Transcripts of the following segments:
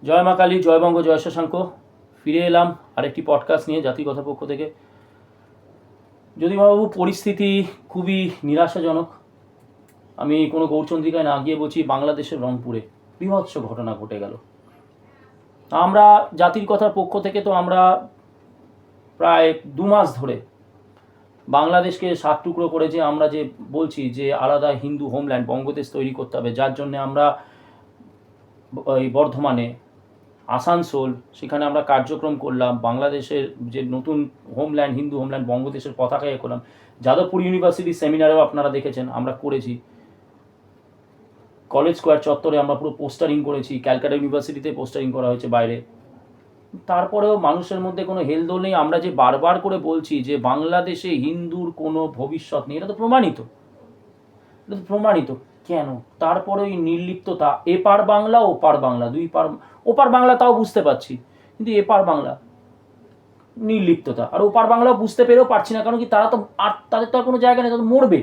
জয় মা কালী, জয় বঙ্গ, জয় শশাঙ্ক। ফিরে এলাম আরেকটি পডকাস্ট নিয়ে জাতি কথা পক্ষ থেকে। যদিবাবু পরিস্থিতি খুবই নিরাশাজনক। আমি কোনো গৌরচন্দ্রিকায় না গিয়ে বলছি, বাংলাদেশের রংপুরে বীভৎস ঘটনা ঘটে গেল। আমরা জাতির কথার পক্ষ থেকে তো আমরা প্রায় 2 মাস ধরে বাংলাদেশকে 7 টুকরো করে যে আমরা যে বলছি যে আলাদা হিন্দু হোমল্যান্ড বঙ্গদেশ তৈরি করতে হবে, যার জন্য আমরা ওই বর্ধমানে, আসানসোল, সেখানে আমরা কার্যক্রম করলাম। বাংলাদেশের যে নতুন হোমল্যান্ড, হিন্দু হোমল্যান্ড বঙ্গদেশের পতাকা করলাম। যাদবপুর ইউনিভার্সিটি সেমিনারেও আপনারা দেখেছেন আমরা করেছি। কলেজ স্কোয়ার চত্বরে আমরা পুরো পোস্টারিং করেছি। ক্যালকাটা ইউনিভার্সিটিতে পোস্টারিং করা হয়েছে বাইরে। তারপরেও মানুষের মধ্যে কোনো হেলদোল নেই। আমরা যে বারবার করে বলছি যে বাংলাদেশে হিন্দুর কোনো ভবিষ্যৎ নেই, এটা তো প্রমাণিত। কেন তারপরে ওই নির্লিপ্ততা? এপার বাংলা ওপার বাংলা, দুই পার। ওপার বাংলা তাও বুঝতে পারছি, কিন্তু এপার বাংলা নির্লিপ্ততা। আর ওপার বাংলাও বুঝতে পেরেও পারছি না, কারণ কি তারা তো আর তাদের তো আর কোনো জায়গা নেই, তাদের মরবে।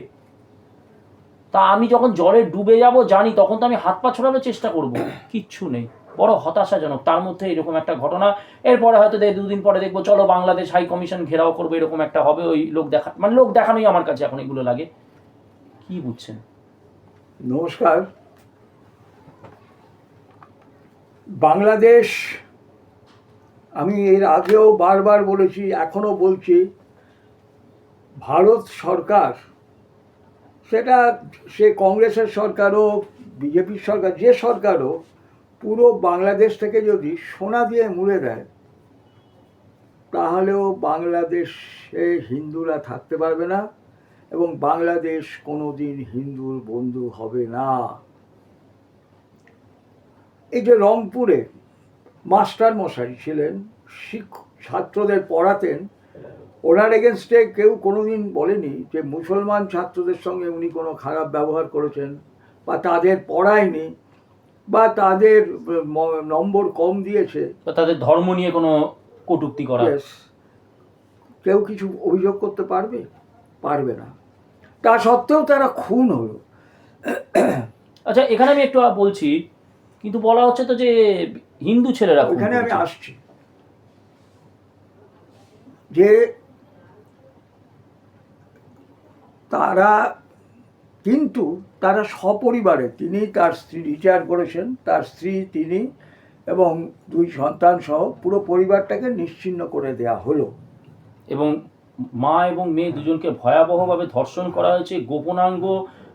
তা আমি যখন জলে ডুবে যাব জানি, তখন তো আমি হাত পা ছড়ানোর চেষ্টা করব, কিচ্ছু নেই। বড় হতাশাজনক। তার মধ্যে এরকম একটা ঘটনা। এরপরে হয়তো 2 দিন পরে দেখবো চলো বাংলাদেশ হাই কমিশন ঘেরাও করবো, এরকম একটা হবে। ওই লোক দেখানোই আমার কাছে এখন এগুলো লাগে। কি বুঝছেন? নমস্কার। বাংলাদেশ, আমি এর আগেও বারবার বলেছি, এখনও বলছি, ভারত সরকার, সেটা সে কংগ্রেসের সরকার হোক, বিজেপির সরকার, যে সরকার হোক, পুরো বাংলাদেশ থেকে যদি সোনা দিয়ে মুড়ে দেয়, তাহলেও বাংলাদেশে হিন্দুরা থাকতে পারবে না এবং বাংলাদেশ কোনোদিন হিন্দুর বন্ধু হবে না। এই যে রংপুরে মাস্টার মশাই ছিলেন, ছাত্রদের পড়াতেন, ওনার এগেনস্টে কেউ কোনোদিন বলেনি যে মুসলমান ছাত্রদের সঙ্গে উনি কোনো খারাপ ব্যবহার করেছেন বা তাদের পড়ায়নি বা তাদের নম্বর কম দিয়েছে বা তাদের ধর্ম নিয়ে কোনো কটূক্তি করা। কেউ কিছু অভিযোগ করতে পারবে না। তা সত্ত্বেও তারা খুন হলো। আচ্ছা, এখানে আমি একটু বলছি, কিন্তু বলা হচ্ছে তো যে হিন্দু ছেলেরা, এখানে আমি আসছি, যে তারা সপরিবারে, তিনি, তার স্ত্রী রিটায়ার করেছেন, তার স্ত্রী, তিনি এবং 2 সন্তান সহ পুরো পরিবারটাকে নিশ্চিহ্ন করে দেয়া হলো। এবং মা এবং মেয়ে দুজনকে ভয়াবহভাবে ধর্ষণ করা হয়েছে। গোপনাঙ্গ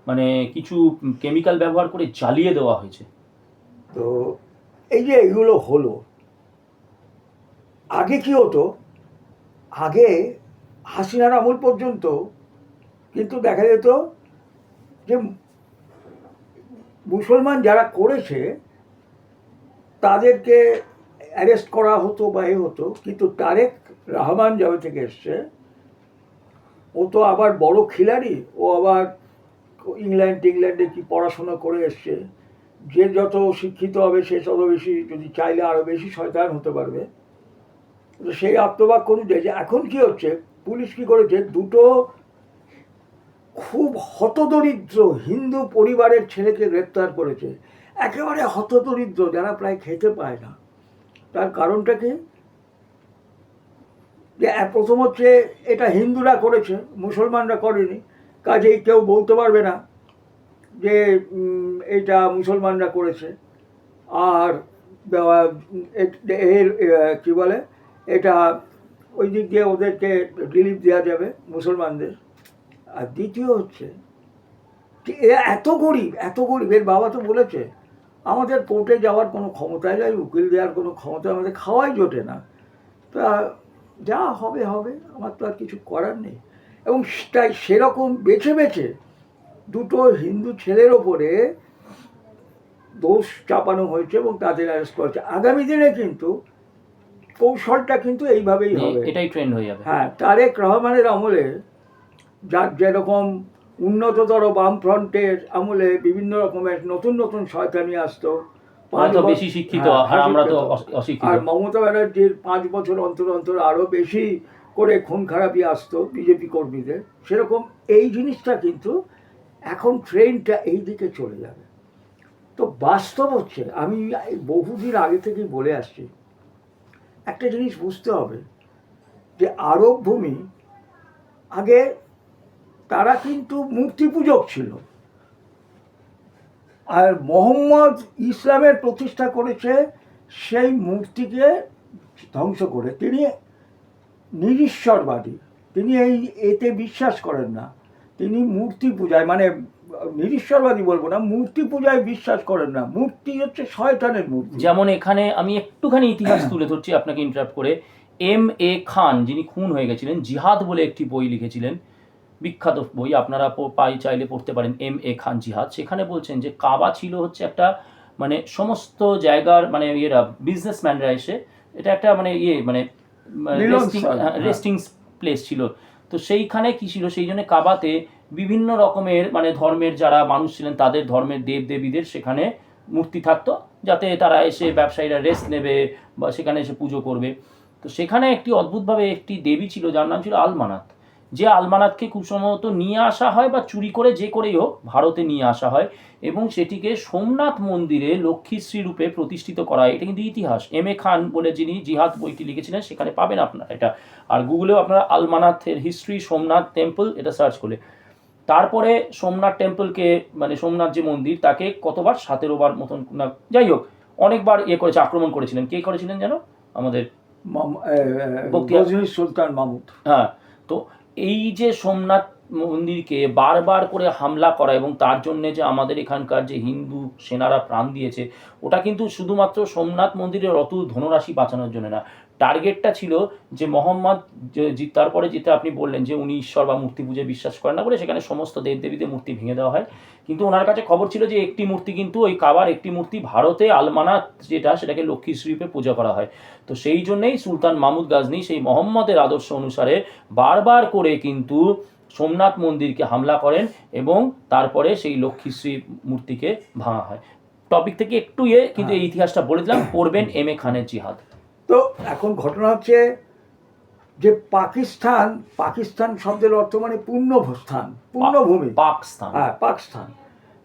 মানে কিছু কেমিক্যাল ব্যবহার করে জ্বালিয়ে দেওয়া হয়েছে। তো এই যে এগুলো হলো, আগে কি হতো? আগে হাসিনার আমল পর্যন্ত কিন্তু দেখা যেত যে মুসলমান যারা করেছে তাদেরকে অ্যারেস্ট করা হতো বা হতো, কিন্তু তারেক রহমান যাবে থেকে এসছে, ও তো আবার বড় খিলাড়ি, ও আবার ইংল্যান্ডে কি পড়াশোনা করে এসছে। যে যত শিক্ষিত হবে সে তত বেশি, যদি চাইলে আরও বেশি শয়তান হতে পারবে। সেই আত্মবাক্য অনুযায়ী এখন কি হচ্ছে, পুলিশ কি করেছে, 2 খুব হতদরিদ্র হিন্দু পরিবারের ছেলেকে গ্রেপ্তার করেছে। একেবারে হতদরিদ্র, যারা প্রায় খেতে পায় না। তার কারণটা কি? যে প্রথম হচ্ছে এটা হিন্দুরা করেছে, মুসলমানরা করেনি, কাজেই কেউ বলতে পারবে না যে এটা মুসলমানরা করেছে। আর এর কী বলে, এটা ওই দিক দিয়ে ওদেরকে রিলিফ দেওয়া যাবে মুসলমানদের। আর দ্বিতীয় হচ্ছে এত গরিব, এর বাবা তো বলেছে আমাদের কোর্টে যাওয়ার কোনো ক্ষমতাই নেই, উকিল দেওয়ার কোনো ক্ষমতা, আমাদের খাওয়াই জোটে না। তা যা হবে, আমার তো আর কিছু করার নেই। এবং তাই সেরকম বেছে 2 হিন্দু ছেলের ওপরে দোষ চাপানো হয়েছে এবং তাদের অ্যারেস্ট করেছে। আগামী দিনে কিন্তু কৌশলটা কিন্তু এইভাবেই হবে, এটাই ট্রেন্ড হয়ে যাবে। হ্যাঁ, তারেক রহমানের আমলে যার যেরকম উন্নততর বামফ্রন্টের আমলে বিভিন্ন রকমের নতুন শয়তানি আসতো, বেশি শিক্ষিত আর আমরা তো অশিক্ষিত। আর মমতা ব্যানার্জির 5 বছর অন্তর আরও বেশি করে খুন খারাপি আসতো বিজেপি কর্মীদের, সেরকম এই জিনিসটা কিন্তু এখন ট্রেনটা এই দিকে চলে যাবে। তো তো বাস্তব হচ্ছে, আমি বহুদিন আগে থেকেই বলে আসছি, একটা জিনিস বুঝতে হবে যে আরব ভূমি আগে তারা কিন্তু মূর্তি পূজক ছিল, আর মোহাম্মদ ইসলামের প্রতিষ্ঠা করেছে সেই মূর্তিকে ধ্বংস করে। তিনি নিরীশ্বরবাদী, তিনি এতে বিশ্বাস করেন না। তিনি মূর্তি পূজায়, মানে নিরীশ্বরবাদী বলবো না, মূর্তি পূজায় বিশ্বাস করেন না। মূর্তি হচ্ছে শয়তানের মূর্তি। যেমন এখানে আমি একটুখানি ইতিহাস তুলে ধরছি আপনাকে ইন্টারাপ্ট করে। M.A. খান, যিনি খুন হয়ে গেছিলেন, জিহাদ বলে একটি বই লিখেছিলেন, বিখ্যাত বই, আপনারা চাইলে পড়তে পারেন, M.A. খান জিহাদ। সেখানে বলছেন যে কাবা ছিল হচ্ছে একটা, মানে সমস্ত জায়গার মানে ইয়েরা বিজনেসম্যানরা এসে, এটা একটা মানে রেস্টিং প্লেস ছিল। তো সেইখানে কি ছিল, সেই জন্য কাবাতে বিভিন্ন রকমের মানে ধর্মের যারা মানুষ ছিলেন তাদের ধর্মের দেব দেবীদের সেখানে মূর্তি থাকতো, যাতে তারা এসে ব্যবসায়ীরা রেস্ট নেবে বা সেখানে এসে পুজো করবে। তো সেখানে একটি অদ্ভুতভাবে একটি দেবী ছিল যার নাম ছিল আলমানাত, যে আলমানাতকে খুব সম্ভবত নিয়ে আসা হয় বা চুরি করে যে করেই হোক ভারতে নিয়ে আসা হয় এবং সেটিকে সোমনাথ মন্দিরে লক্ষ্মীশ্রী রূপে প্রতিষ্ঠিত করা হয়। এটা কিন্তু ইতিহাস। M.A. খান বলে যিনি জিহাদ বইটি লিখেছিলেন সেখানে পাবেন আপনারা এটা, আর গুগলেও আপনারা আলমানাথের হিস্ট্রি সোমনাথ টেম্পল এটা সার্চ করলে। তারপরে সোমনাথ টেম্পলকে, মানে সোমনাথ যে মন্দির, তাকে কতবার 17 বার মতন না যাই হোক অনেকবার করেছে, আক্রমণ করেছিলেন। কে করেছিলেন যেন? আমাদের সুলতান মাহমুদ। হ্যাঁ, তো এই যে সোমনাথ মন্দিরকে বারবার করে হামলা করা এবং তার জন্য যে আমাদের এখানকার যে হিন্দু সেনারা প্রাণ দিয়েছে, ওটা কিন্তু শুধুমাত্র সোমনাথ মন্দিরের অতুল ধনরাশি বাঁচানোর জন্য না, টার্গেটটা ছিল যে মোহাম্মদ তারপরে যেটা আপনি বললেন যে উনি ঈশ্বর বা মূর্তি পুজোয় বিশ্বাস করেন না বলে সেখানে সমস্ত দেবদেবীদের মূর্তি ভেঙে দেওয়া হয়। কিন্তু ওনার কাছে খবর ছিল যে একটি মূর্তি, কিন্তু ওই কাবার একটি মূর্তি ভারতে আলমানাত যেটা, সেটাকে লক্ষ্মীশ্রী রূপে পূজা করা হয়। তো সেই জন্যেই সুলতান মাহমুদ গাজনী সেই মোহাম্মদের আদর্শ অনুসারে বারবার করে কিন্তু সোমনাথ মন্দিরকে হামলা করেন এবং তারপরে সেই লক্ষ্মীশ্রী মূর্তিকে ভাঙা হয়। টপিক থেকে একটু কিন্তু এই ইতিহাসটা বলে দিলাম, পড়বেন M.A. খানের জিহাদ। তো এখন ঘটনা হচ্ছে যে পাকিস্তান, পাকিস্তান শব্দের অর্থ মানে পূর্ণস্থান, পূর্ণভূমি, পাকিস্তান। হ্যাঁ, পাকিস্তান।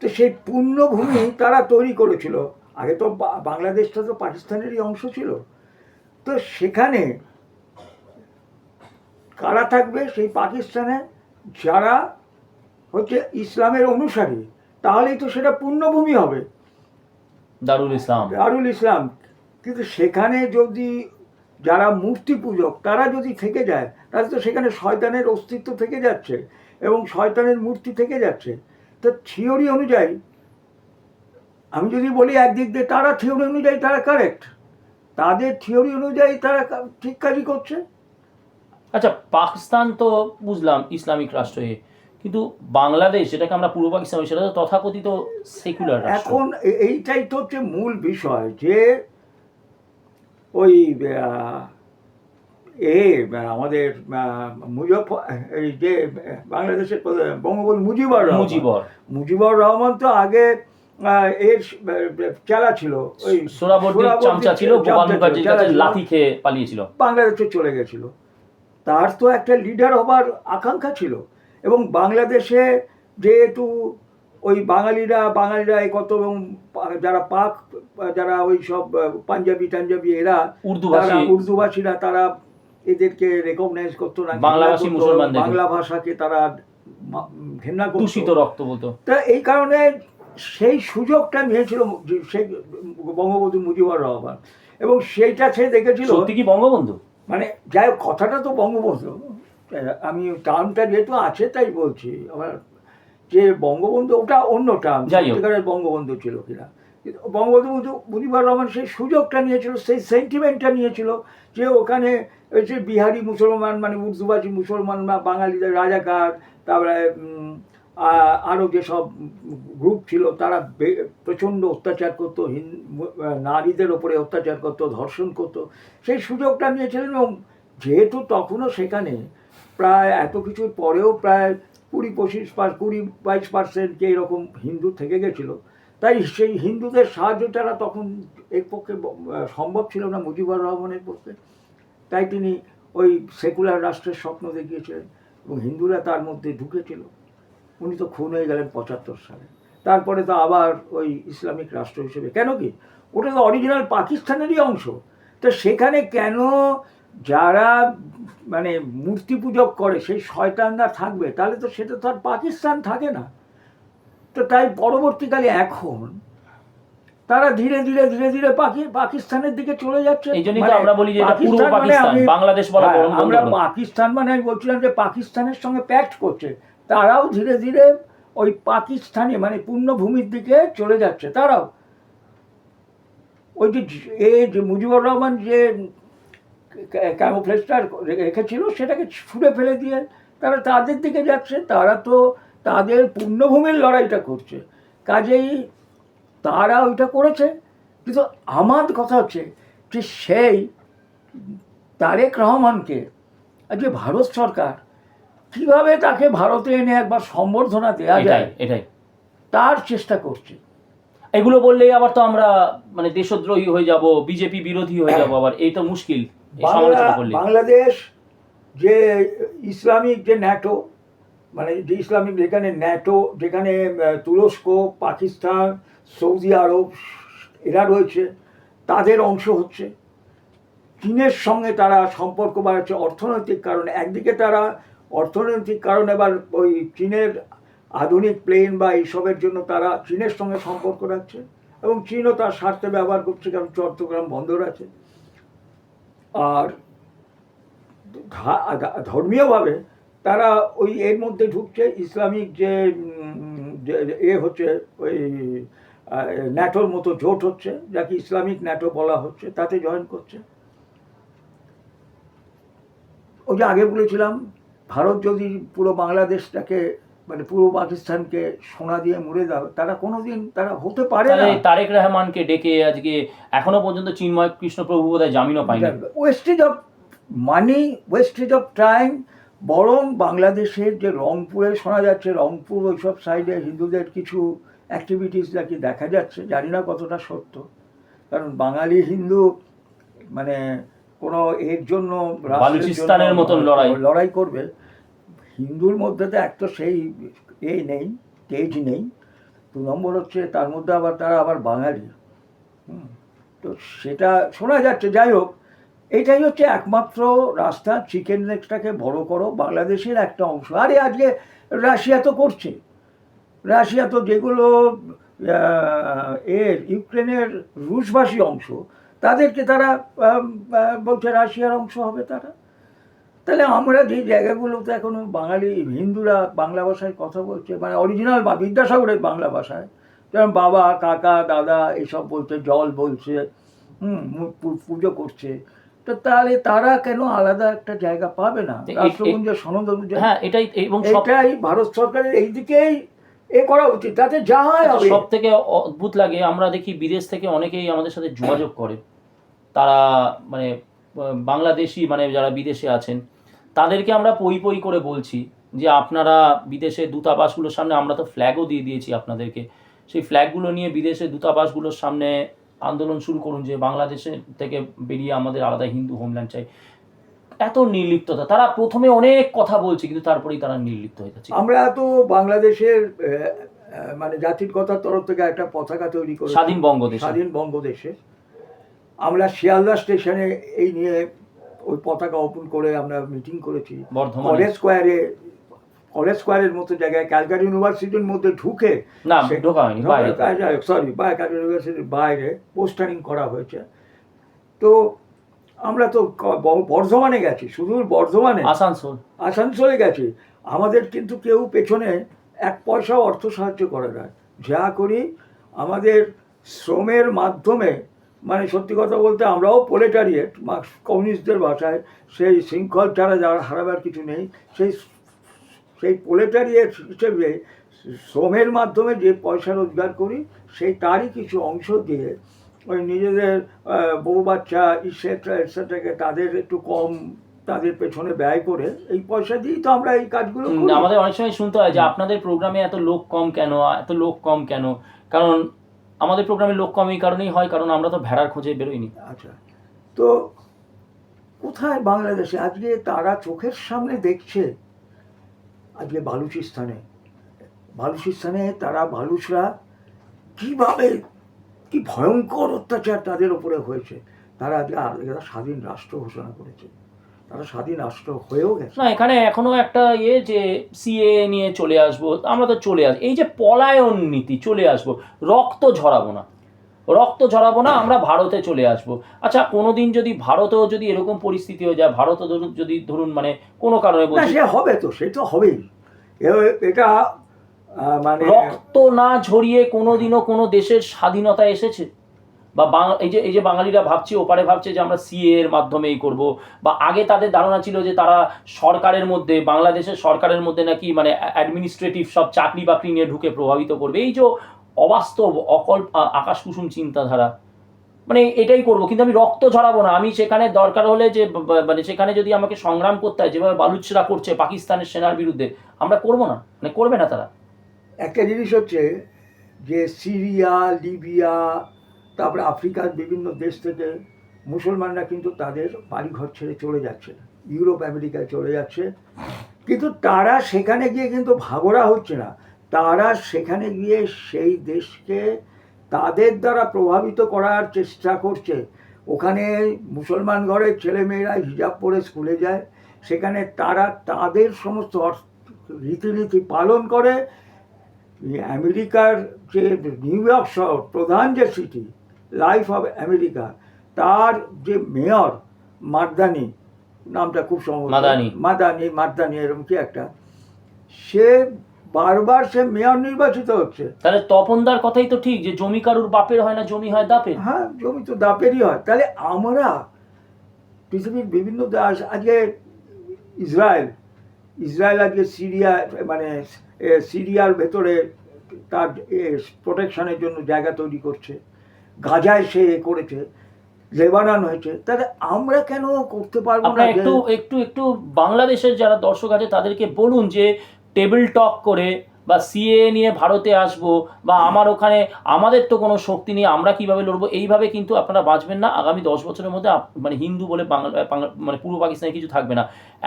তো সেই পূর্ণভূমি তারা তৈরি করেছিল। আগে তো বাংলাদেশটা তো পাকিস্তানেরই অংশ ছিল। তো সেখানে কারা থাকবে? সেই পাকিস্তানে যারা হচ্ছে ইসলামের অনুসারী, তাহলেই তো সেটা পূর্ণভূমি হবে, দারুল ইসলাম। দারুল ইসলাম। কিন্তু সেখানে যদি যারা মূর্তি পূজক তারা যদি থেকে যায়, তাহলে তো সেখানে শয়তানের অস্তিত্ব থেকে যাচ্ছে এবং শয়তানের মূর্তি থেকে যাচ্ছে। তো থিওরি অনুযায়ী আমি যদি বলি একদিক দিয়ে তারা থিওরি অনুযায়ী তারা কারেক্ট, তাদের থিওরি অনুযায়ী তারা ঠিক কাজই করছে। আচ্ছা, পাকিস্তান তো বুঝলাম ইসলামিক রাষ্ট্র, কিন্তু বাংলাদেশ যেটাকে আমরা পূর্ব পাকিস্তান, সেটা তো তথাকথিত সেকুলার রাষ্ট্র। এখন এইটাই তো হচ্ছে মূল বিষয় যে ওই আমাদের এই যে বাংলাদেশের বঙ্গবন্ধু মুজিবুর রহমান তো আগে এর চালা ছিল, ওই সোহরাবর্দীর চামচা ছিল, গোপাল মুখার্জির কাছে লাথি খেয়ে পালিয়েছিল, বাংলাদেশে চলে গেছিল। তার তো একটা লিডার হবার আকাঙ্ক্ষা ছিল এবং বাংলাদেশে যেহেতু ওই বাঙালিরা কত, এবং যারা যারা ওই সব পাঞ্জাবি এরা উর্দুভাষীরা তারা এদেরকে রেকগনাইজ করতো না, বাংলা ভাষাকে তারা ঘৃণা করতো, দূষিত রক্ত বলতো। তা এই কারণে সেই সুযোগটা নিয়েছিল সেই বঙ্গবন্ধু মুজিবুর রহমান, এবং সেইটা সে দেখেছিল। সত্যি কি বঙ্গবন্ধু? মানে যাই হোক, কথাটা তো বঙ্গবন্ধু, আমি টার্মটা যেহেতু আছে তাই বলছি। আমার যে বঙ্গবন্ধু ওটা অন্য টার্ম, সত্যিকারের বঙ্গবন্ধু ছিল কিনা। বঙ্গবন্ধু মুজিবুর রহমান সেই সুযোগটা নিয়েছিল, সেই সেন্টিমেন্টটা নিয়েছিল যে ওখানে যে বিহারি মুসলমান, মানে উর্দুভাষী মুসলমান বা বাঙালিদের রাজাকার, তারপরে আরও যেসব গ্রুপ ছিল তারা প্রচণ্ড অত্যাচার করতো, নারীদের ওপরে অত্যাচার করতো, ধর্ষণ করতো, সেই সুযোগটা নিয়েছিলেন। এবং যেহেতু তখনও সেখানে প্রায় এত কিছুর পরেও প্রায় 20-22% এরকম হিন্দু থেকে গেছিলো, তাই সেই হিন্দুদের সাহায্যটা তখন এর পক্ষে সম্ভব ছিল না মুজিবুর রহমানের পক্ষে। তাই তিনি ওই সেকুলার রাষ্ট্রের স্বপ্ন দেখিয়েছিলেন এবং হিন্দুরা তার মধ্যে ঢুকেছিল। উনি তো খুন হয়ে গেলেন 75 সালে। তারপরে তো আবার ওই ইসলামিক রাষ্ট্র হিসেবে, কেন কি ওটা তো অরিজিনাল পাকিস্তানেরই অংশ। তো সেখানে কেন যারা মানে মূর্তি পূজক করে সেই শয়তানরা থাকবে? তাহলে তো সেটা তো আর পাকিস্তান থাকে না। তো তাই পরবর্তীকালে এখন তারা ধীরে ধীরে ধীরে ধীরে পাকিস্তানের দিকে চলে যাচ্ছে। এই জন্যই তো আমরা বলি যে এটা পূর্ব পাকিস্তান মানে পাকিস্তান, বাংলাদেশ বলা হ্যাঁ, বরং বন্ধ আমরা করুন। পাকিস্তান মানে আমি বলছিলাম যে পাকিস্তানের সঙ্গে প্যাক্ট করছে, তারাও ধীরে ধীরে ওই পাকিস্তানে মানে পূর্ণভূমির দিকে চলে যাচ্ছে। তারাও ওই যে মুজিবুর রহমান যে ক্যামোফ্লেজটা রেখেছিল সেটাকে ছুঁড়ে ফেলে দিয়ে তারা তাদের দিকে যাচ্ছে। তারা তো তাদের পূর্ণভূমির লড়াইটা করছে, কাজেই তারা ওইটা করেছে। কিন্তু আমার কথা হচ্ছে যে সেই তারেক রহমানকে আজকে ভারত সরকার কিভাবে তাকে ভারতে এনে একবার সম্বর্ধনা দেওয়া এটাই যায় এটাই তার চেষ্টা করছে। এগুলো বললেই আবার তো আমরা মানে দেশদ্রোহী হয়ে যাব, বিজেপি বিরোধী হয়ে যাব, আবার এই তো মুশকিল এই সমালোচনা করলে। বাংলাদেশ যে ইসলামিক যে ন্যাটো, মানে যে ইসলামিক যেখানে ন্যাটো, যেখানে তুরস্ক, পাকিস্তান, সৌদি আরব এরা রয়েছে, তাদের অংশ হচ্ছে। চীনের সঙ্গে তারা সম্পর্ক বাড়াচ্ছে অর্থনৈতিক কারণে। একদিকে তারা অর্থনৈতিক কারণে এবার ওই চীনের আধুনিক প্লেন বা এইসবের জন্য তারা চীনের সঙ্গে সম্পর্ক রাখছে, এবং চীনও তার স্বার্থে ব্যবহার করছে, কারণ চট্টগ্রাম বন্দর আছে। আর ধর্মীয়ভাবে তারা ওই এর মধ্যে ঢুকছে, ইসলামিক যে হচ্ছে ওই ন্যাটোর মতো জোট হচ্ছে, যাকে ইসলামিক ন্যাটো বলা হচ্ছে, তাতে জয়েন করছে। ওই যে আগে বলেছিলাম, ভারত যদি পুরো বাংলাদেশটাকে মানে পুরো পাকিস্তানকে সোনা দিয়ে মুড়ে দাও, তারা কোনোদিন তারা হতে পারে না। তারেক রহমানকে ডেকে আজকে এখনো পর্যন্ত চিন্ময় কৃষ্ণপ্রভু বোধহয় জামিনও পায়নি। Wastage of money, wastage of time. বরং বাংলাদেশের যে রংপুরে শোনা যাচ্ছে, রংপুর ওইসব সাইডে হিন্দুদের কিছু অ্যাক্টিভিটিস নাকি দেখা যাচ্ছে, জানি না কতটা সত্য। কারণ বাঙালি হিন্দু মানে কোনো এর জন্য বালুচিস্তানের মতন লড়াই করবে, হিন্দুর মধ্যে তো এক তো সেই নেই, তেজ নেই। 2 নম্বর হচ্ছে তার মধ্যে আবার তারা আবার বাঙালি। তো সেটা শোনা যাচ্ছে। যাই হোক, এটাই হচ্ছে একমাত্র রাস্তা, চিকেন লেগটাকে বড় করো, বাংলাদেশের একটা অংশ। আরে আজকে রাশিয়া তো করছে, রাশিয়া তো যেগুলো ইউক্রেনের রুশভাষী অংশ, তাদেরকে তারা বলছে রাশিয়ার অংশ হবে তারা। তাহলে আমরা যে জায়গাগুলোতে এখনো বাঙালি হিন্দুরা বাংলা ভাষায় কথা বলছে, মানে অরিজিনাল বা বিদ্যাসাগরের বাংলা ভাষায়, যেমন বাবা, কাকা, দাদা এসব বলছে, জল বলছে, পুজো করছে, তো তাহলে তারা কেন আলাদা একটা জায়গা পাবে না? রাষ্ট্রপুঞ্জ সনদ অনুযায়ী। হ্যাঁ, এটাই এবং এটাই ভারত সরকারের এই দিকেই করা উচিত, তাতে যা হয় হবে। সব থেকে অদ্ভুত লাগে, আমরা দেখি বিদেশ থেকে অনেকেই আমাদের সাথে যোগাযোগ করে, তারা মানে বাংলাদেশি মানে যারা বিদেশে আছেন, তাদেরকে আমরা পই পই করে বলছি যে আপনারা বিদেশে দূতাবাসগুলোর সামনে, আমরা তো ফ্ল্যাগও দিয়ে দিয়েছি আপনাদেরকে, সেই ফ্ল্যাগগুলো নিয়ে বিদেশে দূতাবাসগুলোর সামনে আন্দোলন শুরু করুন যে বাংলাদেশে থেকে বেরিয়ে আমাদের আলাদা হিন্দু হোমল্যান্ড চাই। এত নির্লিপ্ততা, তারা প্রথমে অনেক কথা বলছে কিন্তু তারপরেই তারা নির্লিপ্ত হয়ে যাচ্ছে। আমরা তো বাংলাদেশের মানে জাতির কথার তরফ থেকে একটা পতাকা তৈরি করে স্বাধীন বঙ্গদেশ, স্বাধীন বঙ্গদেশে আমরা শিয়ালদা স্টেশনে এই নিয়ে ওই পতাকা ওপেন করে আমরা মিটিং করেছি। কলেজ স্কোয়ারের মতো জায়গায়, ক্যালকাটা ইউনিভার্সিটির মধ্যে ঢুকে, না ঢোকা হয়নি, ক্যালকাটা ইউনিভার্সিটির বাইরে পোস্টারিং করা হয়েছে। তো আমরা তো বর্ধমানে গেছি, সুদূর বর্ধমানে, আসানসোলে গেছি, আমাদের কিন্তু কেউ পেছনে 1 পয়সাও অর্থ সাহায্য করে না। যা করি আমাদের শ্রমের মাধ্যমে, মানে সত্যি কথা বলতে আমরাও প্রোলেটারিয়েট, কমিউনিস্টদের ভাষায়, সেই শৃঙ্খল ছাড়া যারা হারাবার কিছু নেই, সেই প্রোলেটারিয়েট হিসেবে শ্রমের মাধ্যমে যে পয়সা রোজগার করি, সেই তারই কিছু অংশ দিয়ে ওই নিজেদের বউ বাচ্চা এটসেট্রাকে তাদের একটু কম তাদের পেছনে ব্যয় করে এই পয়সা দিয়েই তো আমরা এই কাজগুলো করি। আমাদের অনেক সময় শুনতে হয় যে আপনাদের প্রোগ্রামে এত লোক কম কেন, কারণ আমাদের প্রোগ্রামে লোক কম এই কারণেই হয় কারণ আমরা তো ভেড়ার খোঁজে বেরোইনি। আচ্ছা, তো কোথায় বাংলাদেশে আজকে তারা চোখের সামনে দেখছে, আজকে বালুচিস্তানে বালুচিস্তানে তারা বালুচরা কীভাবে কি ভয়ঙ্কর অত্যাচার তাদের ওপরে হয়েছে। তারা আজকে এরা স্বাধীন রাষ্ট্র ঘোষণা করেছে, তারা স্বাধীন রাষ্ট্র হয়েও গেছে। না, এখানে এখনো একটা যে সিএ নিয়ে চলে আসবো, আমরা তো চলে আসবো, এই যে পলায়ন নীতি, চলে আসবো, রক্ত ঝরাবো না, আমরা ভারতে চলে আসবো। আচ্ছা, কোনোদিন যদি ভারতেও যদি এরকম পরিস্থিতি হয়ে যায়, ভারতও যদি ধরুন মানে কোনো কারণে না, বলছি, সে হবে তো, সে তো হবেই। এটা মানে রক্ত না ঝরিয়ে কোনোদিনও কোনো দেশের স্বাধীনতা এসেছে? বা এই যে বাঙালিরা ভাবছে, ওপারে ভাবছে যে আমরা সিএ এর মাধ্যমে এই করবো, বা আগে তাদের ধারণা ছিল যে তারা সরকারের মধ্যে, বাংলাদেশের সরকারের মধ্যে নাকি মানে অ্যাডমিনিস্ট্রেটিভ সব চাকরি বাকরি নিয়ে ঢুকে প্রভাবিত করবে। এই যে অবাস্তব আকাশ কুসুম চিন্তাধারা, মানে এটাই করব, কিন্তু আমি রক্ত ঝরাবো না। আমি সেখানে দরকার হলে যে মানে সেখানে যদি আমাকে সংগ্রাম করতে হয়, যেভাবে বালুচরা করছে পাকিস্তানের সেনার বিরুদ্ধে, আমরা করব না, মানে করবে না তারা। একটা জিনিস হচ্ছে যে সিরিয়া, লিবিয়া, তারপরে আফ্রিকার বিভিন্ন দেশ থেকে মুসলমানরা কিন্তু তাদের বাড়িঘর ছেড়ে চলে যাচ্ছে, ইউরোপ আমেরিকায় চলে যাচ্ছে, কিন্তু তারা সেখানে গিয়ে কিন্তু ভাগরা হচ্ছে না। তারা সেখানে গিয়ে সেই দেশকে তাদের দ্বারা প্রভাবিত করার চেষ্টা করছে। ওখানে মুসলমান ঘরের ছেলেমেয়েরা হিজাব পরে স্কুলে যায়, সেখানে তারা তাদের সমস্ত রীতিনীতি পালন করে। আমেরিকার যে নিউ ইয়র্ক শহর, প্রধান যে সিটি, লাইফ অফ আমেরিকা, তার যে মেয়র মার্দানি, নামটা খুব সম্ভব, মাদানি এরকম কি একটা, সে বারবার সে মেয়র নির্বাচিত হচ্ছে। তাহলে তপনদার কথাই তো ঠিক, যে জমি কারুর বাপের হয় না, জমি হয় দাপের। হ্যাঁ, জমি তো দাপেরই হয়। তাহলে আমরা পৃথিবীর বিভিন্ন দেশ, আজকে ইসরায়েল আজকে সিরিয়া, মানে সিরিয়ার ভেতরে তার প্রোটেকশনের জন্য জায়গা তৈরি করছে, গাজায় সে করেছে, লেবানন হয়েছে, তাহলে আমরা কেন করতে পারবো না? একটু একটু একটু বাংলাদেশের যারা দর্শক আছে তাদেরকে বলুন যে টেবিল টক করে বা সিএ নিয়ে ভারতে আসবো, বা আমার ওখানে আমাদের তো কোনো শক্তি নেই, আমরা কিভাবে লড়বো, এইভাবে কিন্তু আপনারা বাঁচবেন না। আগামী 10 বছরের মধ্যে মানে হিন্দু বলে মানে পূর্ব পাকিস্তানে কিছু থাকবে না।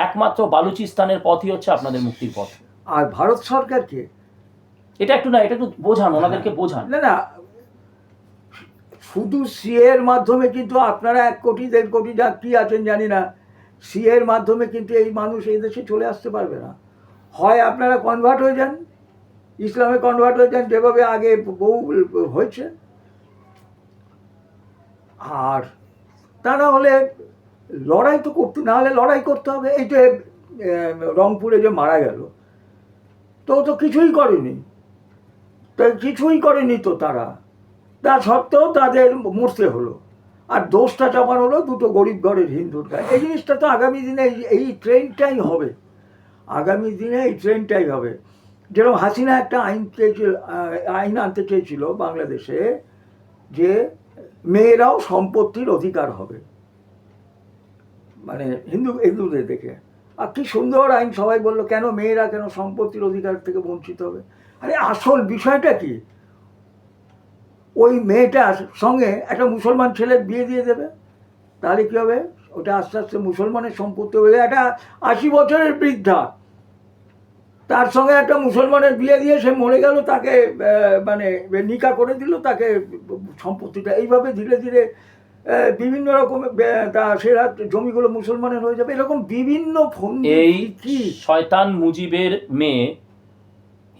একমাত্র বালুচিস্তানের পথই হচ্ছে আপনাদের মুক্তির পথ। আর ভারত সরকারকে এটা একটু বোঝান, ওনাদেরকে বোঝান। না, শুধু সিএর মাধ্যমে কিন্তু আপনারা 1 কোটি 1.5 কোটি যা কি আছেন জানি না, সিএর মাধ্যমে কিন্তু এই মানুষ এই দেশে চলে আসতে পারবে না। হয় আপনারা কনভার্ট হয়ে যান, ইসলামে কনভার্ট হয়ে যান, যেভাবে আগে বহু হয়েছে, আর তা না হলে লড়াই তো করতে, না হলে লড়াই করতে হবে। এই যে রংপুরে যে মারা গেল, তো কিছুই করেনি, তো তারা, তা সত্ত্বেও তাদের মরতে হলো, আর দোষটা চাপানো হলো দুটো গরিব ঘরের হিন্দুর গায়ে। এই জিনিসটা তো আগামী দিনে এই ট্রেনটাই হবে, যেরকম হাসিনা একটা আইন আনতে চেয়েছিল বাংলাদেশে, যে মেয়েরাও সম্পত্তির অধিকার হবে, মানে হিন্দুদের দেখে। আর কি সুন্দর আইন, সবাই বললো কেন মেয়েরা কেন সম্পত্তির অধিকার থেকে বঞ্চিত হবে। আরে আসল বিষয়টা কি, ওই মেয়েটার সঙ্গে একটা মুসলমান ছেলের বিয়ে দিয়ে দেবে, তাহলে কী হবে, ওটা আস্তে আস্তে মুসলমানের সম্পত্তি হয়ে যায়। একটা 80 বছরের বৃদ্ধা, তার সঙ্গে একটা মুসলমানের বিয়ে দিয়ে সে মরে গেল, তাকে মানে নিকা করে দিল, তাকে সম্পত্তিটা এইভাবে ধীরে ধীরে বিভিন্ন রকম সেরা জমিগুলো মুসলমানের হয়ে যাবে। এরকম বিভিন্ন এই শয়তান মুজিবের মেয়ে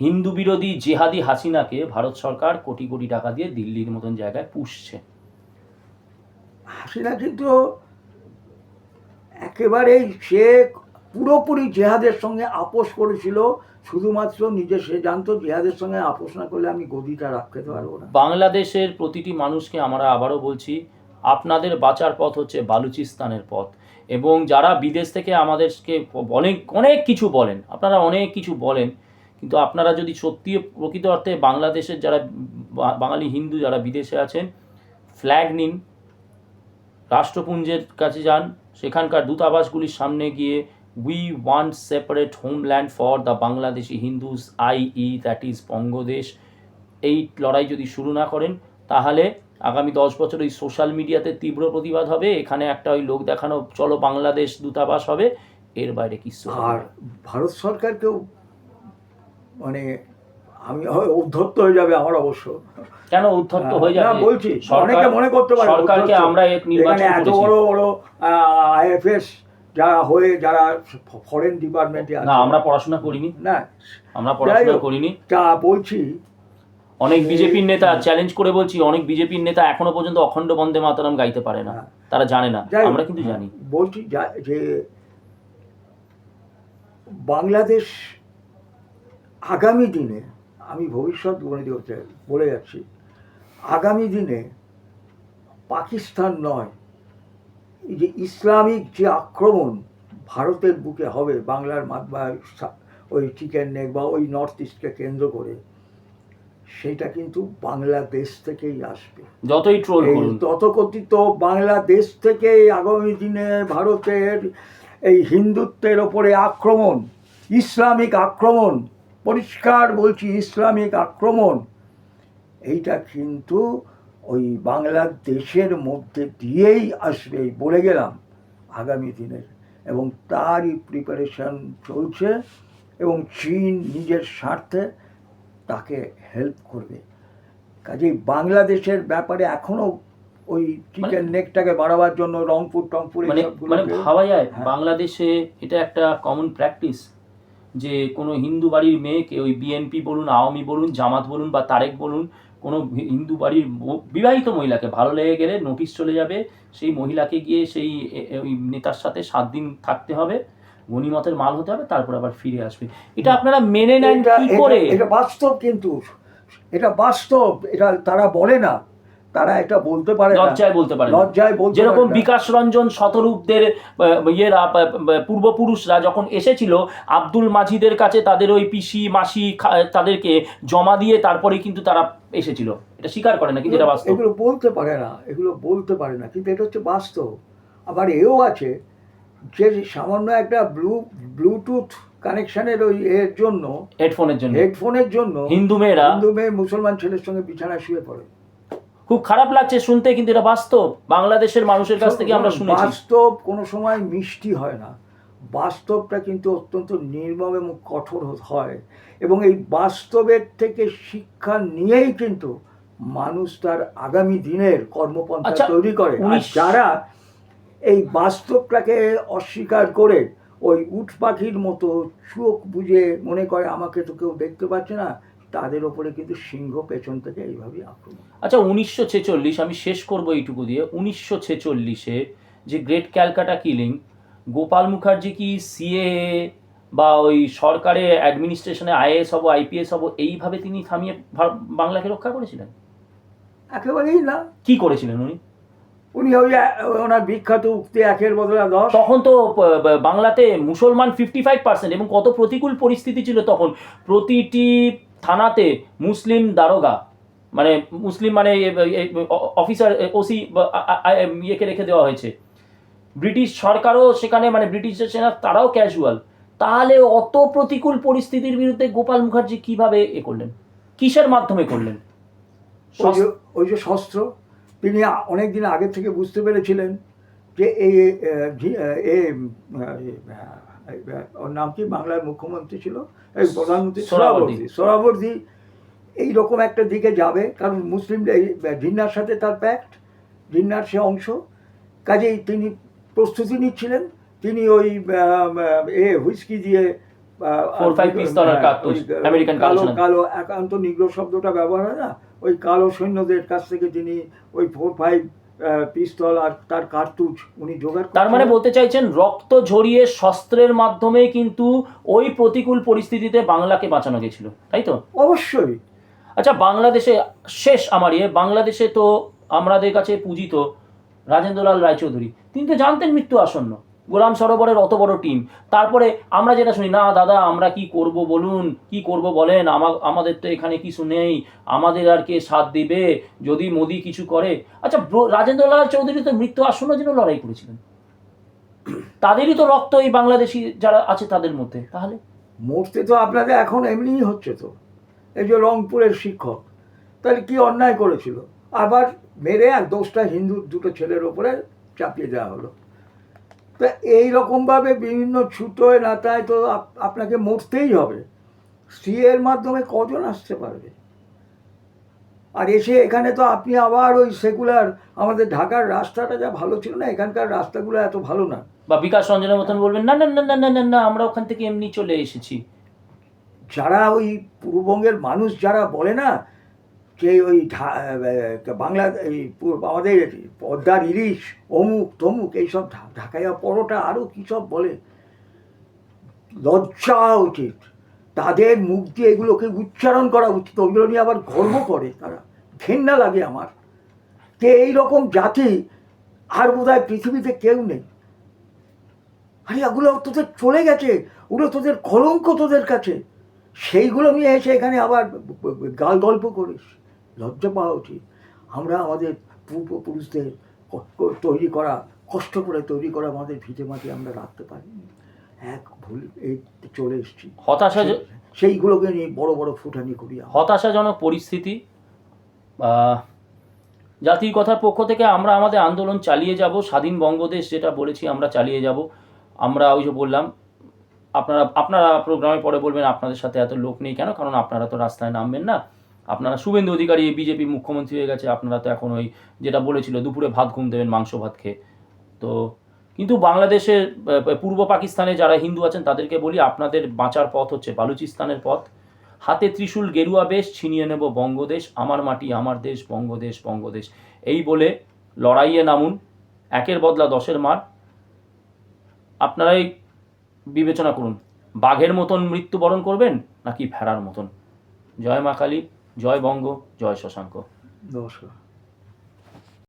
হিন্দু বিরোধী জেহাদি হাসিনাকে ভারত সরকার কোটি কোটি টাকা দিয়ে দিল্লির মতন জায়গায় পুষছে। হাসিনা কিন্তু একেবারেই সে পুরোপুরি জেহাদের সঙ্গে আপোষ করেছিল, শুধুমাত্র সে জানতো জেহাদের সঙ্গে আপোষ না করলে আমি গদিটা রাখতে পারবো না। বাংলাদেশের প্রতিটি মানুষকে আমরা আবারও বলছি, আপনাদের বাঁচার পথ হচ্ছে বালুচিস্তানের পথ। এবং যারা বিদেশ থেকে আমাদেরকে অনেক কিছু বলেন, আপনারা অনেক কিছু বলেন, কিন্তু আপনারা যদি সত্যি প্রকৃত অর্থে বাংলাদেশের যারা বাঙালি হিন্দু যারা বিদেশে আছেন, ফ্ল্যাগ নিন, রাষ্ট্রপুঞ্জের কাছে যান, সেখানকার দূতাবাসগুলির সামনে গিয়ে we want separate homeland for the Bangladeshi Hindus, i.e. That is Bangadesh, এই লড়াই যদি শুরু না করেন, তাহলে আগামী 10 বছর ওই সোশ্যাল মিডিয়াতে তীব্র প্রতিবাদ হবে, এখানে একটা ওই লোক দেখানো চলো বাংলাদেশ দূতাবাস হবে, এর বাইরে কিছু। আর ভারত সরকারকেও মানে আমি উদ্ধত্ত হয়ে যাবে আমার অবশ্য। কেন উদ্ধত্ত হয়ে না, যাবে? বলছি সরকার- অনেকে মনে করতে পারে সরকারকে উদ্ধত্ত। আমরা এক নির্বাচন এখানে এত করেছি। বড় বড় আইএফএস যারা ফরেন ডিপার্টমেন্টে না, আছে, আমরা পড়াশোনা করিনি, না আমরা যাই পড়াশোনা হোক, করিনি। তা বলছি অনেক বিজেপির নেতা, চ্যালেঞ্জ করে বলছি, অনেক বিজেপির নেতা এখনো পর্যন্ত অখণ্ড বন্দে মাতরম গাইতে পারে না, হ্যাঁ। তারা জানে না, যাই হোক, আমরা কিন্তু জানি। বলছি যে বাংলাদেশ আগামী দিনে, আমি ভবিষ্যৎ বলে যাচ্ছি, আগামী দিনে পাকিস্তান নয়, এই যে ইসলামিক যে আক্রমণ ভারতের বুকে হবে বাংলার ওই চিকেন নেক বা ওই নর্থ ইস্টকে কেন্দ্র করে, সেটা কিন্তু বাংলাদেশ থেকেই আসবে। যতই ট্রোল এই করুন, তথাকথিত বাংলাদেশ থেকেই আগামী দিনে ভারতের এই হিন্দুত্বের ওপরে আক্রমণ, ইসলামিক আক্রমণ, পরিষ্কার বলছি ইসলামিক আক্রমণ, এইটা কিন্তু ওই বাংলাদেশের মধ্যে দিয়েই আসবে, বলে গেলাম আগামী দিনের। এবং তারই প্রিপারেশন চলছে, এবং চীন নিজের স্বার্থে তাকে হেল্প করবে। কাজেই বাংলাদেশের ব্যাপারে এখনো ওই চিকেন নেকটাকে বাড়াবার জন্য রংপুর টংপুর মানে ভাবা যায় হ্যাঁ। বাংলাদেশে এটা একটা কমন প্র্যাকটিস যে কোনো হিন্দু বাড়ির মেয়েকে ওই বিএনপি বলুন, আওয়ামী বলুন, জামাত বলুন বা তারেক বলুন, কোনো হিন্দু বাড়ির বিবাহিত মহিলাকে ভালো লেগে গেলে নোটিশ চলে যাবে, সেই মহিলাকে গিয়ে সেই ওই নেতার সাথে 7 দিন থাকতে হবে, গণিমতের মাল হতে হবে, তারপর আবার ফিরে আসবে। এটা আপনারা মেনে নেন কি করে? এটা বাস্তব, কিন্তু এটা বাস্তব, এটা তারা বলে না, তারা এটা বলতে পারে না, লজ্জায় বলতে পারে না। লজ্জায় বলতে যেরকম পারে না। বিকাশ রঞ্জন শতরূপদের ইয়েরা পূর্বপুরুষরা যখন এসেছিল আব্দুল মাজিদের কাছে, তাদের ওই পিসি মাসি তাদেরকে জমা দিয়ে তারপরে কিন্তু তারা এসেছিল, এটা স্বীকার করে না, কিন্তু এটা বাস্তব। এগুলো বলতে পারে না, এগুলো বলতে পারে না, কিন্তু এটা হচ্ছে বাস্তব। আবার এও আছে যে সামান্য একটা ব্লুটুথ কানেকশনের ওই এর জন্য, হেডফোনের জন্য হিন্দু মেয়ে মুসলমান ছেলের সঙ্গে বিছানায় শুয়ে পড়ে। খুব খারাপ লাগছে শুনতে, কিন্তু এটা বাস্তব, বাংলাদেশের মানুষের কাছ থেকে আমরা শুনেছি। বাস্তব কোনো সময় মিষ্টি হয় না, বাস্তবটা কিন্তু অত্যন্ত নির্মম এবং কঠোর হয়, এবং এই বাস্তবের থেকে শিক্ষা নিয়েই কিন্তু মানুষ তার আগামী দিনের কর্মপন্থা তৈরি করে। আর যারা এই বাস্তবটাকে অস্বীকার করে ওই উট পাখির মতো চোখ বুজে মনে করে আমাকে তো কেউ দেখতে পাচ্ছে না, তাদের ওপরে কিন্তু সিংহ পেছন থেকে এইভাবেই আক্রমণ। আচ্ছা, 1946, আমি শেষ করব এইটুকু দিয়ে, 1946-এ যে গ্রেট ক্যালকাটা কিলিং, গোপাল মুখার্জি কি সিএএ বা ওই সরকারের অ্যাডমিনিস্ট্রেশনে আইএএস হব, আইপিএস হব, এইভাবে তিনি থামিয়ে বাংলাকে রক্ষা করেছিলেন? একেবারেই না। কি করেছিলেন উনি? ওই ওনার বিখ্যাত উক্তি 1-এর বদলে 10। তখন তো বাংলাতে মুসলমান 55%, এবং কত প্রতিকূল পরিস্থিতি ছিল তখন। প্রতিটি থানাতে মুসলিম দারোগা, মানে মুসলিম মানে অফিসার, ওসি ইয়েকে রেখে দেওয়া হয়েছে। ব্রিটিশ সরকারও সেখানে, মানে ব্রিটিশের সেনা তারাও ক্যাজুয়াল। তাহলে অত প্রতিকূল পরিস্থিতির বিরুদ্ধে গোপাল মুখার্জি কিভাবে করলেন, কিসের মাধ্যমে করলেন? ওই যে শস্ত্র, তিনি অনেক দিন আগে থেকে বুঝতে পেরেছিলেন যে ওর নাম কি, বাংলার মুখ্যমন্ত্রী ছিল, এই প্রধানমন্ত্রী সোহরাওয়ার্দী এইরকম একটা দিকে যাবে, কারণ মুসলিমরা জিন্নার সাথে তার প্যাক্ট, জিন্নার সে অংশ, কাজেই তিনি প্রস্তুতি নিচ্ছিলেন। তিনি ওই হুইস্কি দিয়ে কালো একান্ত নিগ্রো শব্দটা ব্যবহার হয় না, ওই কালো সৈন্যদের কাছ থেকে তিনি ওই 4-5 পিস্তল আর তার কার্তুজ উনি জোগাড়। তার মানে বলতে চাইছেন রক্ত ঝরিয়ে শস্ত্রের মাধ্যমে কিন্তু ওই প্রতিকূল পরিস্থিতিতে বাংলাকে বাঁচানো গেছিল, তাই তো? অবশ্যই। আচ্ছা, বাংলাদেশে শেষ আমার বাংলাদেশে তো আমাদের কাছে পূজিত রাজেন্দ্রলাল রায়চৌধুরী, তিনি তো জানতেন মৃত্যু আসন্ন, গোলাম সরোবরের অত বড় টিম, তারপরে আমরা যেটা শুনি, না দাদা আমরা কি করব বলুন, কি করব বলেন, আমাদের তো এখানে কিছু নেই, আমাদের আর কে সাথ দিবে যদি মোদি কিছু করে। আচ্ছা, রাজেন্দ্রলাল চৌধুরী তো মৃত্যু আসন্ন জন্য লড়াই করেছিলেন, তাদেরই তো রক্ত এই বাংলাদেশি যারা আছে তাদের মধ্যে, তাহলে মরতে তো আপনাদের এখন এমনিই হচ্ছে। তো এই যে রংপুরের শিক্ষক, তাহলে কি অন্যায় করেছিল, আবার মেরে এক দোষটা হিন্দু দুটো ছেলের ওপরে চাপিয়ে দেওয়া হলো। তা এইরকমভাবে বিভিন্ন ছুটোয় নাতায় তো আপনাকে মরতেই হবে। স্ত্রীর মাধ্যমে কজন আসতে পারবে? আর এসে এখানে তো আপনি আবার ওই সেকুলার, আমাদের ঢাকার রাস্তাটা যা ভালো ছিল না, এখানকার রাস্তাগুলো এত ভালো না। বা বিকাশ রঞ্জনের মতন বলবেন না না না না না না না আমরা ওখান থেকে এমনি চলে এসেছি। যারা ওই পূর্ববঙ্গের মানুষ যারা বলে না যে ওই বাংলা এই আমাদের পদ্মার ইলিশ অমুক তমুক এইসব ঢাকাইয়া পরোটা আরও কী সব বলে, লজ্জা উচিত তাদের মুখ দিয়ে এগুলোকে উচ্চারণ করা উচিত। ওইগুলো নিয়ে আবার গর্ব করে তারা, ঘেন্না লাগে আমার যে এইরকম জাতি আর বোধহয় পৃথিবীতে কেউ নেই। আরে এগুলো তোদের চলে গেছে, ওগুলো তোদের কলঙ্ক তোদের কাছে, সেইগুলো নিয়ে এসে এখানে আবার গাল গল্প করিস, লজ্জা পাওয়া উচিত। আমরা আমাদের পূর্বপুরুষদের তৈরি করা, কষ্ট করে তৈরি করা আমাদের ভিটে মাটি আমরা রাখতে পারিনি, এক ভুল এই চলে এসেছি, হতাশা সেইগুলোকে নিয়ে বড় বড় ফুটানি করি। হতাশাজনক পরিস্থিতি। জাতির কথার পক্ষ থেকে আমরা আমাদের আন্দোলন চালিয়ে যাব, স্বাধীন বঙ্গদেশ যেটা বলেছি আমরা চালিয়ে যাব। আমরা ওই যে বললাম, আপনারা প্রোগ্রামে পরে বলবেন আপনাদের সাথে এত লোক নেই কেন, কারণ আপনারা তো রাস্তায় নামবেন না। আপনারা শুভেন্দু অধিকারী বিজেপি মুখ্যমন্ত্রী হয়ে গেছে, আপনারা তো এখন ওই যেটা বলেছিল দুপুরে ভাত ঘুম দেবেন মাংস ভাত খেয়ে। তো কিন্তু বাংলাদেশের পূর্ব পাকিস্তানে যারা হিন্দু আছেন তাদেরকে বলি, আপনাদের বাঁচার পথ হচ্ছে বালুচিস্তানের পথ। হাতে ত্রিশূল গেরুয়া বেশ, ছিনিয়ে নেব বঙ্গদেশ, আমার মাটি আমার দেশ, বঙ্গদেশ বঙ্গদেশ। এই বলে লড়াইয়ে নামুন, একের বদলা 10-এর মার। আপনারাই বিবেচনা করুন, বাঘের মতন মৃত্যুবরণ করবেন নাকি ভেড়ার মতন। জয় মা কালী, জয় বঙ্গ, জয় শশাঙ্ক। নমস্কার।